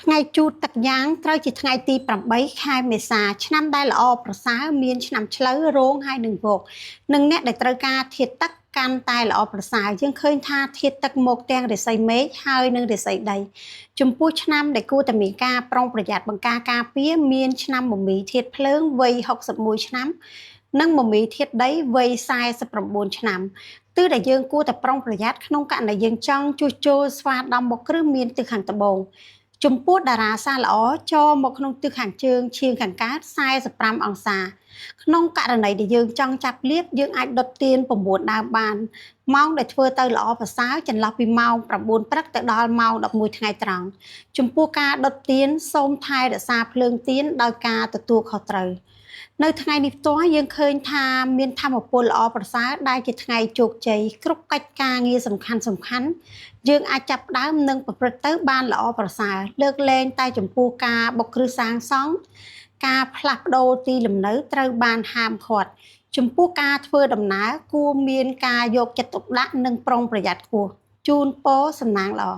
ថ្ងៃជូតទឹកយ៉ាងត្រូវជាថ្ងៃទី8ខែមេសាឆ្នាំដែលល្អប្រសើរមានឆ្នាំឆ្លូវរោងហើយនឹងវោកនិងអ្នកដែលត្រូវការធាតុទឹកកាន់តែល្អប្រសើរយើងឃើញថាធាតុទឹកមកទាំងរាសីមេឃហើយនិងរាសីដីចំពោះឆ្នាំដែលគួរតែមានការប្រុងប្រយ័ត្នបង្ការការពារមានឆ្នាំមមីធាតុភ្លើងវ័យ61ឆ្នាំនិងមមីធាតុដីវ័យ49ឆ្នាំទិសដែលយើងគួរតែប្រុងប្រយ័ត្នក្នុងករណីយើងចង់ជួសជុលស្វាដំបុកគ្រឹះមានទិសខាងត្បូងចំពោះតារាសាស្ត្រល្អចូលមកក្នុងទិសខាងជើងឈៀងខាងកើត45អង្សាក្នុងករណីដែលយើងចង់ចាប់លៀបយើងអាចដុតទៀន9ដើមបានម៉ោងដែលធ្វើទៅល្អប្រសើរចន្លោះពីម៉ោង9ព្រឹកទៅដល់ម៉ោង11ថ្ងៃត្រង់ចំពោះការដុតទៀនសូមថែរក្សាភ្លើងទៀនដោយការទទួលខុសត្រូវនៅថ្ងៃនេះផ្ទាល់យើងឃើញថាមានធម៌ពលល្អប្រសើរដែលជាថ្ងៃជោគជ័យគ្រប់កិច្ចការងារសំខាន់យើងអាចចាប់ផ្ដើមនិងប្រព្រឹត្តទៅបានល្អប្រសើរលើកលែងតែចំពោះការបុកគ្រឹះសាងសង់ការផ្លាស់ប្ដូរទីលំនៅត្រូវបានហាមឃាត់ចំពោះការធ្វើដំណើរគួរមានការយកចិត្តទុកដាក់និងប្រុងប្រយ័ត្នខ្ពស់ជូនពរសំណាងល្អ